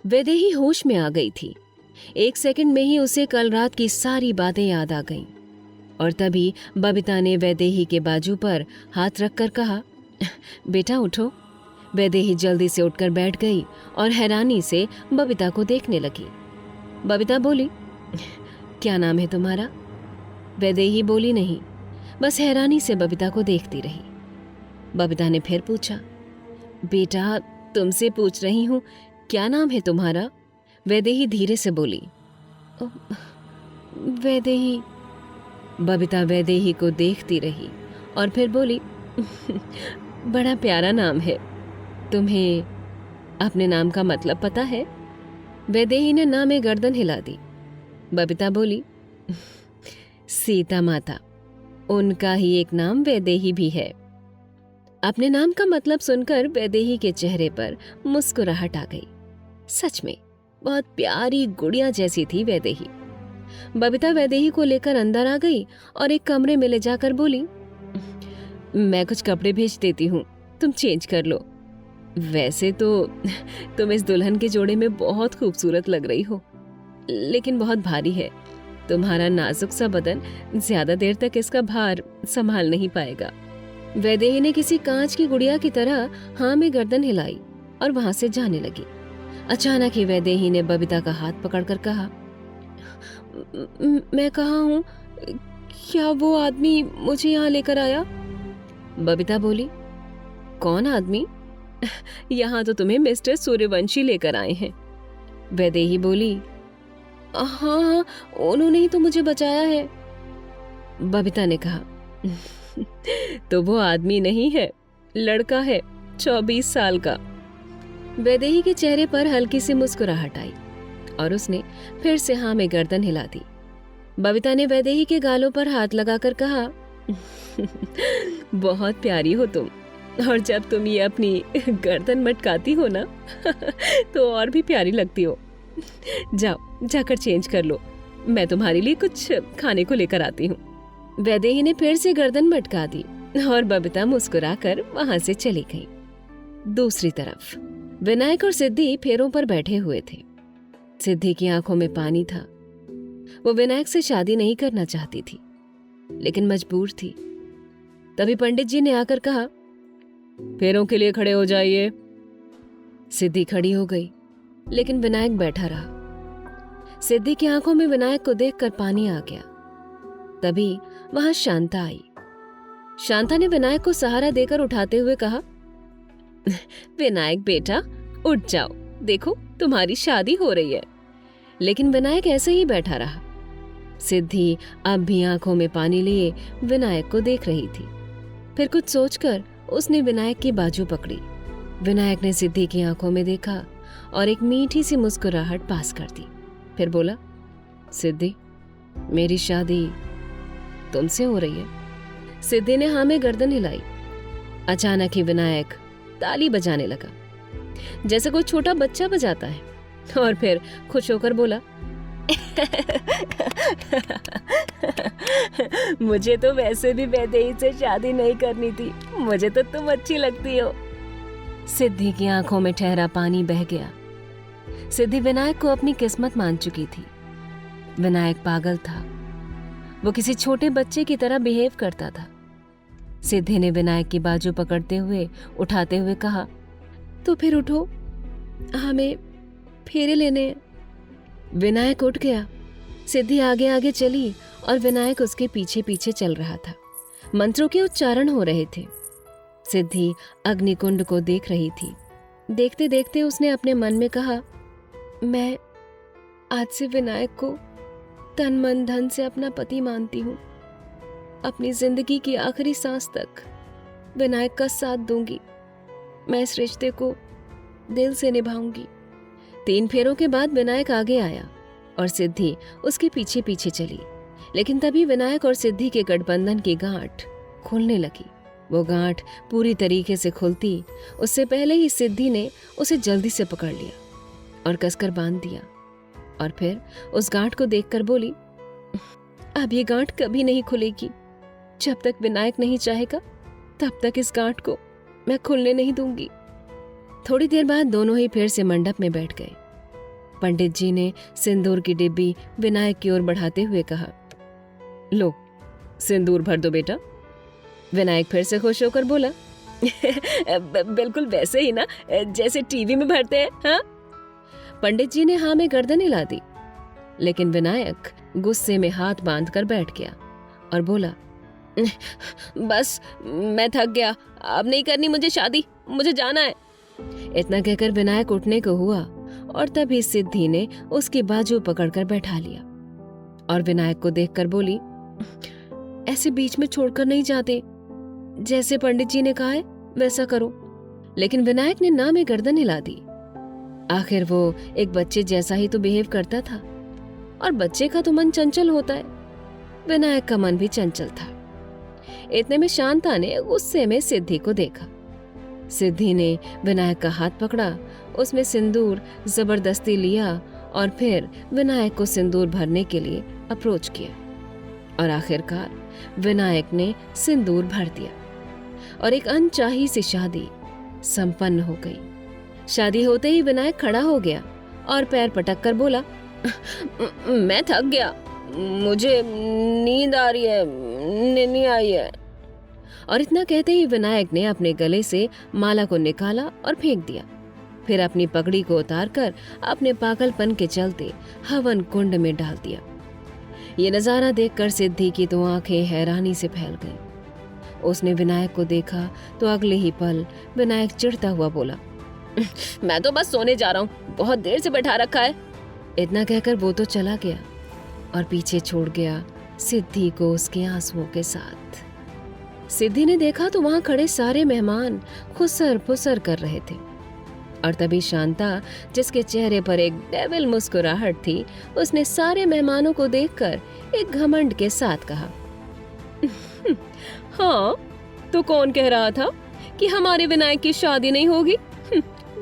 वैदेही होश में आ गई थी। 1 सेकंड में ही उसे कल रात की सारी बातें याद आ गईं। और तभी बबीता ने वैदेही के बाजू पर हाथ रखकर कहा, बेटा उठो। वैदेही जल्दी से उठकर बैठ गई और हैरानी से बबीता को देखने लगी। बबीता बोली, क्या नाम है तुम्हारा? वैदेही बोली नहीं, बस हैरानी से बबीता को देखती रही। बबीता ने फिर पूछा, बेटा तुमसे पूछ रही हूँ, क्या नाम है तुम्हारा? वैदेही धीरे से बोली, वैदेही। बबीता वैदेही को देखती रही और फिर बोली, बड़ा प्यारा नाम है। तुम्हें अपने नाम का मतलब पता है? वैदेही ने ना में गर्दन हिला दी। बबीता बोली, सीता माता, उनका ही एक नाम वैदेही भी है। अपने नाम का मतलब सुनकर वैदेही के चेहरे पर मुस्कुराहट आ गई। सच में बहुत प्यारी गुड़िया जैसी थी वैदेही। बबीता वैदेही को लेकर अंदर आ गई और एक कमरे में ले जाकर बोली, मैं कुछ कपड़े भेज देती हूँ, तुम चेंज कर लो। वैसे तो तुम इस दुल्हन के जोड़े में बहुत खूबसूरत लग रही हो, लेकिन बहुत भारी है। तुम्हारा नाजुक सा बदन ज्यादा देर तक इसका भार संभाल नहीं पाएगा। वैदेही ने किसी कांच की गुड़िया की तरह हाँ में गर्दन हिलाई और वहां से जाने लगी। अचानक ही वैदेही ने बबीता का हाथ पकड़कर कहा, मैं कहाँ हूँ? क्या वो आदमी मुझे यहाँ लेकर आया? बबीता बोली, कौन आदमी? यहाँ तो तुम्हें मिस्टर सूर्यवंशी लेकर आए हैं। वैदेही बोली, हाँ, उन्होंने ही तो मुझे बचाया है। बबीता ने कहा, तो वो आदमी नहीं है, लड़का है, 24 साल का। वैदेही के चेहरे पर हल्की सी मुस्कुराहट आई और उसने फिर से हाँ में गर्दन हिला दी। बबीता ने वैदेही के गालों पर हाथ लगाकर कहा, बहुत प्यारी हो तुम, और जब तुम ये अपनी गर्दन मटकाती हो ना तो और भी प्यारी लगती हो। जाओ जाकर चेंज कर लो, मैं तुम्हारे लिए कुछ खाने को लेकर आती हूँ। वैदेही ने फिर से गर्दन मटका दी और बबीता मुस्कुराकर वहां से चली गई। दूसरी तरफ विनायक और सिद्धि फेरों पर बैठे हुए थे। सिद्धि की आंखों में पानी था। वो विनायक से शादी नहीं करना चाहती थी, लेकिन मजबूर थी। तभी पंडित जी ने आकर कहा, फेरों के लिए खड़े हो जाइए। सिद्धि खड़ी हो गई, लेकिन विनायक बैठा रहा। सिद्धि की आंखों में विनायक को देखकर पानी आ गया। तभी वहां शांता आई। शांता ने विनायक को सहारा देकर उठाते हुए कहा, विनायक बेटा उठ जाओ, देखो तुम्हारी शादी हो रही है। लेकिन विनायक ऐसे ही बैठा रहा। सिद्धि अब भी आंखों में पानी लिए विनायक को देख रही थी। फिर कुछ सोचकर उसने विनायक की बाजू पकड़ी। विनायक ने सिद्धि की आंखों में देखा और एक मीठी सी मुस्कुराहट पास कर दी। फिर बोला, सिद्धि, मेरी शादी तुमसे हो रही है। सिद्धि ने हाँ में गर्दन हिलाई। अचानक ही विनायक ताली बजाने लगा, जैसे कोई छोटा बच्चा बजाता है, और फिर खुश होकर बोला, मुझे तो वैसे भी वैदेही से शादी नहीं करनी थी, मुझे तो तुम अच्छी लगती हो। सिद्धि की आंखों में ठहरा पानी बह गया। सिद्धि विनायक को अपनी किस्मत मान चुकी थी। विनायक पागल था, वो किसी छोटे बच्चे की तरह बिहेव करता था। सिद्धि ने विनायक की बाजू पकड़ते हुए उठाते हुए कहा, तो फिर उठो, हमें फेरे लेने हैं। विनायक उठ गया। सिद्धि आगे आगे चली और विनायक उसके पीछे पीछे चल रहा था। मंत्रों के उच्चारण हो रहे थे। सिद्धि अग्निकुंड को देख रही थी। देखते देखते उसने अपने मन में कहा, मैं आज से विनायक को तन मन धन से अपना पति मानती हूँ। अपनी जिंदगी की आखिरी सांस तक विनायक का साथ दूंगी। मैं इस रिश्ते को दिल से निभाऊंगी। 3 फेरों के बाद विनायक आगे आया और सिद्धि उसके पीछे पीछे चली। लेकिन तभी विनायक और सिद्धि के गठबंधन की गांठ खुलने लगी। वो गांठ पूरी तरीके से खुलती उससे पहले ही सिद्धि ने उसे जल्दी से पकड़ लिया और कसकर बांध दिया, और फिर उस गांठ को देखकर बोली, अब ये गांठ कभी नहीं खुलेगी। जब तक विनायक नहीं चाहेगा तब तक इस गांठ को मैं खुलने नहीं दूंगी। थोड़ी देर बाद दोनों ही फिर से मंडप में बैठ गए। पंडित जी ने सिंदूर की डिब्बी विनायक की ओर बढ़ाते हुए कहा, लो सिंदूर भर दो बेटा। विनायक फिर से खुश होकर बोला, बिल्कुल वैसे ही ना जैसे टीवी में भरते हैं। हाँ। पंडित जी ने हाँ में गर्दन हिला दी, लेकिन विनायक गुस्से में हाथ बांधकर बैठ गया और बोला, बस मैं थक गया, अब नहीं करनी मुझे शादी, मुझे जाना है। इतना कहकर विनायक उठने को हुआ और तभी सिद्धि ने उसकी बाजू पकड़कर बैठा लिया और विनायक को देखकर बोली, ऐसे बीच में छोड़कर नहीं जाते, जैसे पंडित जी ने कहा है वैसा करो। लेकिन विनायक ने ना में गर्दन हिला दी। आखिर वो एक बच्चे जैसा ही तो बिहेव करता था और बच्चे का तो मन चंचल होता है। विनायक का मन भी चंचल था। इतने में शांता ने गुस्से में सिद्धि को देखा। सिद्धि ने विनायक का हाथ पकड़ा, उसमें सिंदूर जबरदस्ती लिया और फिर विनायक को सिंदूर भरने के लिए अप्रोच किया और आखिरकार विनायक ने सिंदूर भर दिया और एक अनचाही सी शादी संपन्न हो गई। शादी होते ही विनायक खड़ा हो गया और पैर पटक कर बोला, मैं थक गया, मुझे नींद आ रही है, नींद आई है। और इतना कहते ही विनायक ने अपने गले से माला को निकाला और फेंक दिया। फिर अपनी पगड़ी को उतारकर अपने पागलपन के चलते हवन कुंड में डाल दिया। ये नजारा देखकर सिद्धि की तो आंखें हैरानी से फैल गईं। उसने विनायक को देखा तो अगले ही पल विनायक चिढ़ता हुआ बोला, मैं तो बस सोने जा रहा हूँ, बहुत देर से बैठा रखा है। इतना कहकर वो तो चला गया और पीछे छोड़ गया सिद्धि को उसके आंसुओं के साथ। सिद्धि ने देखा तो वहां खड़े सारे मेहमान खुसर फुसर कर रहे थे और तभी शांता, जिसके चेहरे पर एक डेविल मुस्कुराहट थी, उसने सारे मेहमानों को देखकर एक घमंड के साथ कहा, हाँ तो कौन कह रहा था कि हमारे विनायक की शादी नहीं होगी?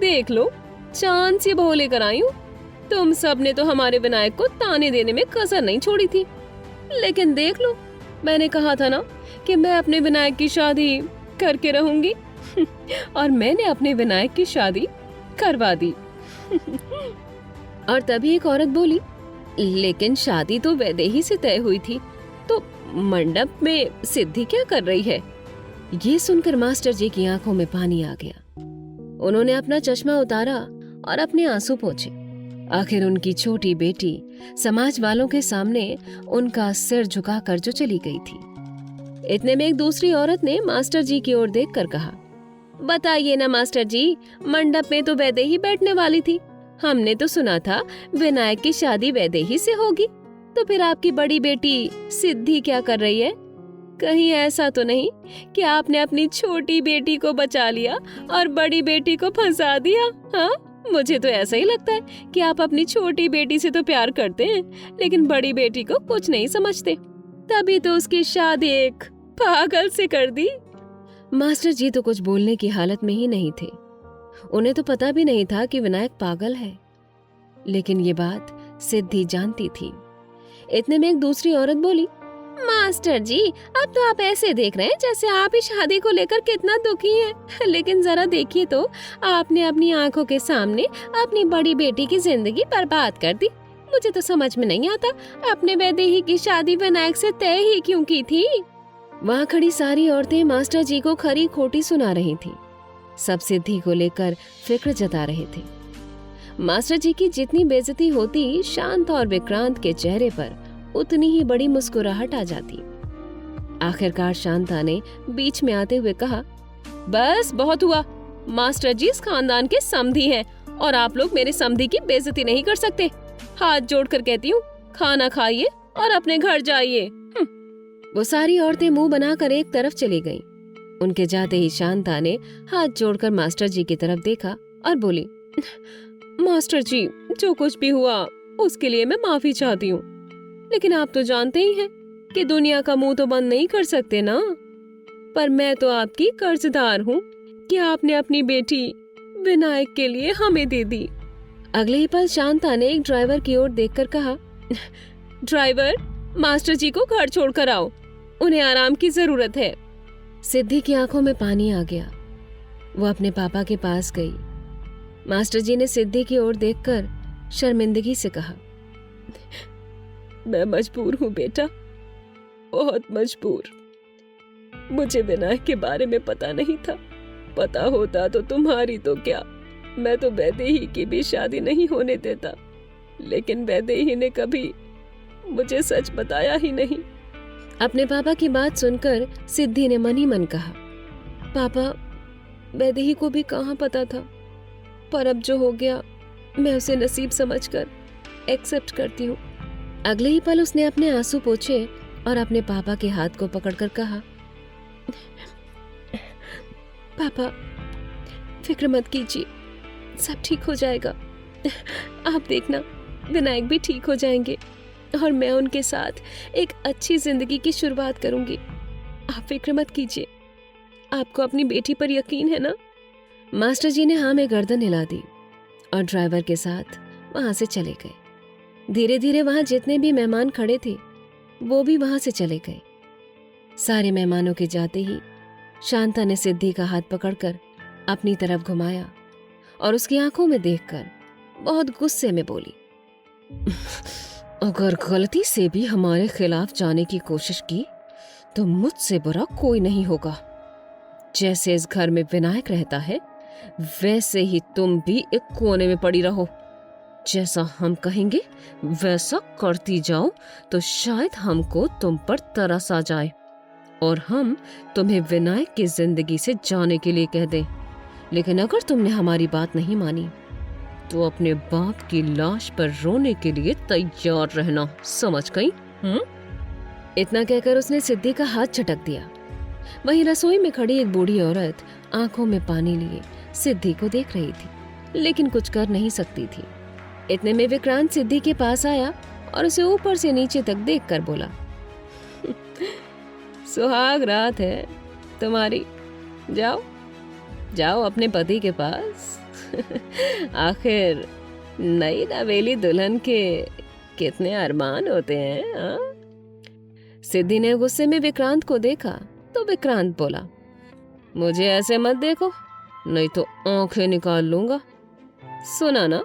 देख लो, चांद से बहू लेकर आई हूँ। तुम सब ने तो हमारे विनायक को ताने देने में कसर नहीं छोड़ी थी, लेकिन देख लो, मैंने कहा था ना कि मैं अपने विनायक की शादी करके रहूंगी और मैंने अपने विनायक की शादी करवा दी। और तभी एक औरत बोली, लेकिन शादी तो वैदेही से तय हुई थी, तो मंडप में सिद्धि क्या कर रही है? ये सुनकर मास्टर जी की आंखों में पानी आ गया। उन्होंने अपना चश्मा उतारा और अपने आंसू पोंछे। आखिर उनकी छोटी बेटी समाज वालों के सामने उनका सिर झुकाकर जो चली गई थी। इतने में एक दूसरी औरत ने मास्टर जी की ओर देखकर कहा, बताइए ना मास्टर जी, मंडप में तो वैदेही बैठने वाली थी, हमने तो सुना था विनायक की शादी वैदेही से होगी, तो फिर आपकी बड़ी बेटी सिद्धि क्या कर रही है? कहीं ऐसा तो नहीं कि आपने अपनी छोटी बेटी को बचा लिया और बड़ी बेटी को फंसा दिया? हाँ, मुझे तो ऐसा ही लगता है कि आप अपनी छोटी बेटी से तो प्यार करते हैं, लेकिन बड़ी बेटी को कुछ नहीं समझते, तभी तो उसकी शादी एक पागल से कर दी। मास्टर जी तो कुछ बोलने की हालत में ही नहीं थे। उन्हें तो पता भी नहीं था कि विनायक पागल है, लेकिन ये बात सिद्धि जानती थी। इतने में एक दूसरी औरत बोली, मास्टर जी, अब तो आप ऐसे देख रहे हैं जैसे आप इस शादी को लेकर कितना दुखी हैं। लेकिन जरा देखिए तो, आपने अपनी आंखों के सामने अपनी बड़ी बेटी की जिंदगी बर्बाद कर दी। मुझे तो समझ में नहीं आता, अपने वैदेही की शादी विनायक से तय ही क्यों की थी? वहाँ खड़ी सारी औरतें मास्टर जी को खरी खोटी सुना रही थी। सब सिद्धि को लेकर फिक्र जता रहे थे। मास्टर जी की जितनी बेइज्जती होती, शांत और विक्रांत के चेहरे पर उतनी ही बड़ी मुस्कुराहट आ जाती। आखिरकार शांता ने बीच में आते हुए कहा, बस बहुत हुआ, मास्टर जी इस खानदान के समधी हैं और आप लोग मेरे समधी की बेइज्जती नहीं कर सकते। हाथ जोड़कर कहती हूँ, खाना खाइए और अपने घर जाइए। वो सारी औरतें मुंह बनाकर एक तरफ चली गईं। उनके जाते ही शांता ने हाथ जोड़कर मास्टर जी की तरफ देखा और बोली, मास्टर जी, जो कुछ भी हुआ उसके लिए मैं माफी चाहती हूँ, लेकिन आप तो जानते ही हैं कि दुनिया का मुंह तो बंद नहीं कर सकते ना। पर मैं तो आपकी कर्जदार हूँ कि आपने अपनी बेटी विनायक के लिए हमें दे दी। अगले ही पल शांता ने एक ड्राइवर की ओर देखकर कहा, ड्राइवर, मास्टर जी को घर छोड़कर आओ, उन्हें आराम की जरूरत है। सिद्धि की आंखों में पानी आ गया। वो अपने पापा के पास गई। मास्टर जी ने सिद्धि की ओर देखकर शर्मिंदगी से कहा, मैं मजबूर हूं बेटा, बहुत मजबूर। मुझे विनायक के बारे में पता नहीं था। पता होता तो तुम्हारी तो क्या, मैं तो वैदेही की भी शादी नहीं होने देता। लेकिन वैदेही ने कभी मुझे सच बताया ही नहीं। अपने पापा की बात सुनकर सिद्धि ने मन ही मन कहा, पापा वैदेही को भी कहाँ पता था, पर अब जो हो गया मैं उसे नसीब समझकर एक्सेप्ट करती हूँ। अगले ही पल उसने अपने आंसू पोंछे और अपने पापा के हाथ को पकड़कर कहा, पापा फिक्र मत कीजिए, सब ठीक हो जाएगा। आप देखना विनायक भी ठीक हो जाएंगे और मैं उनके साथ एक अच्छी जिंदगी की शुरुआत करूंगी। आप फिक्र मत कीजिए। आपको अपनी बेटी पर यकीन है ना? मास्टर जी ने हाँ में गर्दन हिला दी और ड्राइवर के साथ वहां से चले गए। धीरे धीरे वहां जितने भी मेहमान खड़े थे वो भी वहां से चले गए। सारे मेहमानों के जाते ही शांता ने सिद्धि का हाथ पकड़कर अपनी तरफ घुमाया और उसकी आंखों में देखकर बहुत गुस्से में बोली, अगर गलती से भी हमारे खिलाफ जाने की कोशिश की तो मुझसे बुरा कोई नहीं होगा। जैसे इस घर में विनायक रहता है वैसे ही तुम भी एक कोने में पड़ी रहो। जैसा हम कहेंगे वैसा करती जाओ तो शायद हमको तुम पर तरस आ जाए और हम तुम्हें विनायक की जिंदगी से जाने के लिए कह दें। लेकिन अगर तुमने हमारी बात नहीं मानी तो अपने बाप की लाश पर रोने के लिए तैयार रहना, समझ गई? इतना कहकर उसने सिद्धि का हाथ झटक दिया। वहीं रसोई में खड़ी एक बूढ़ी औरत आंखों में पानी लिए सिद्धि को देख रही थी, लेकिन कुछ कर नहीं सकती थी। इतने में विक्रांत सिद्धि के पास आया और उसे ऊपर से नीचे तक देखकर बोला, सुहाग रात है तुम्हारी, जाओ जाओ अपने पति के पास। आखिर नई नवेली दुल्हन के कितने अरमान होते हैं। सिद्धि ने गुस्से में विक्रांत को देखा तो विक्रांत बोला, मुझे ऐसे मत देखो नहीं तो आंखें निकाल लूंगा। सुना ना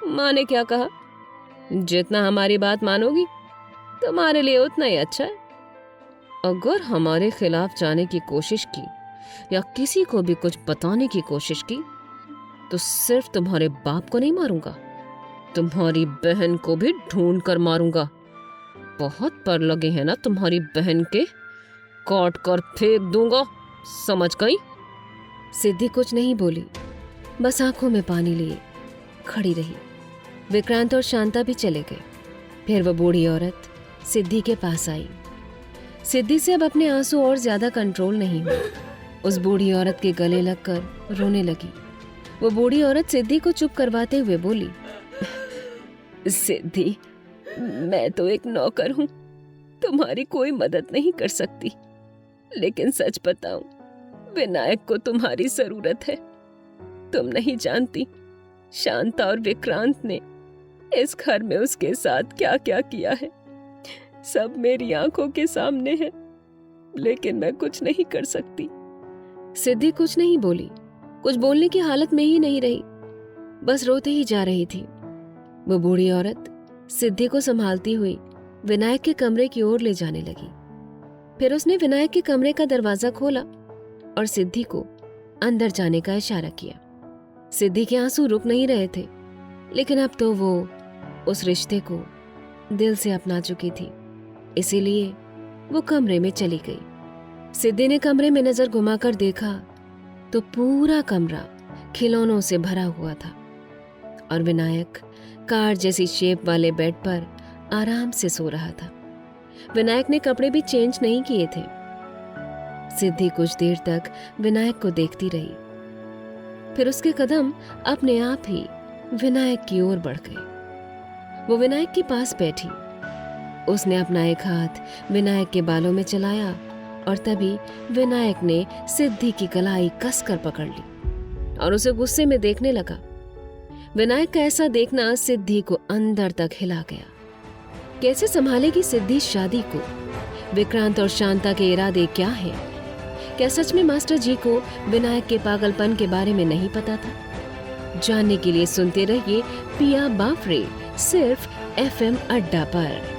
माँ ने क्या कहा, जितना हमारी बात मानोगी तुम्हारे लिए उतना ही अच्छा है। अगर हमारे खिलाफ जाने की कोशिश की या किसी को भी कुछ बताने की कोशिश की तो सिर्फ तुम्हारे बाप को नहीं मारूंगा, तुम्हारी बहन को भी ढूंढ कर मारूंगा। बहुत पर लगे हैं ना तुम्हारी बहन के, काट कर फेंक दूंगा, समझ गई? सिद्धि कुछ नहीं बोली, बस आंखों में पानी लिए खड़ी रही। विक्रांत और शांता भी चले गए। फिर वो बूढ़ी औरत सिद्धि के पास आई। सिद्धि से अब अपने आंसू और ज्यादा कंट्रोल नहीं हुआ। उस बूढ़ी औरत के गले लगकर रोने लगी। वो बूढ़ी औरत सिद्धि को चुप करवाते हुए बोली, सिद्धि मैं तो एक नौकर हूँ, तुम्हारी कोई मदद नहीं कर सकती। लेकिन सच बताऊं, विनायक को तुम्हारी जरूरत है। तुम नहीं जानती शांता और विक्रांत ने इस घर में उसके साथ क्या क्या किया है। सब मेरी आंखों के सामने है, लेकिन मैं कुछ नहीं कर सकती। सिद्धि कुछ नहीं बोली, कुछ बोलने की हालत में ही नहीं रही, बस रोते ही जा रही थी। वो बूढ़ी औरत सिद्धि को संभालती हुई विनायक के कमरे की ओर ले जाने लगी। फिर उसने विनायक के कमरे का दरवाजा खोला और सिद्धि को अंदर जाने का इशारा किया। सिद्धि के आंसू रुक नहीं रहे थे, लेकिन अब तो वो उस रिश्ते को दिल से अपना चुकी थी, इसीलिए वो कमरे में चली गई। सिद्धि ने कमरे में नजर घुमाकर देखा तो पूरा कमरा खिलौनों से भरा हुआ था और विनायक कार जैसी शेप वाले बेड पर आराम से सो रहा था। विनायक ने कपड़े भी चेंज नहीं किए थे। सिद्धि कुछ देर तक विनायक को देखती रही, फिर उसके कदम अपने आप ही विनायक की ओर बढ़ गए। वो विनायक के पास बैठी। उसने अपना एक हाथ विनायक के बालों में चलाया और तभी विनायक ने सिद्धि की कलाई कसकर पकड़ ली और उसे गुस्से में देखने लगा। विनायक का ऐसा देखना सिद्धि को अंदर तक हिला गया। कैसे संभालेगी सिद्धि शादी को? विक्रांत और शांता के इरादे क्या हैं? क्या सच में मास्टर जी को विनायक के पागलपन के बारे में नहीं पता था? जानने के लिए सुनते रहिए पिया बावरे, सिर्फ FM अड्डा पर।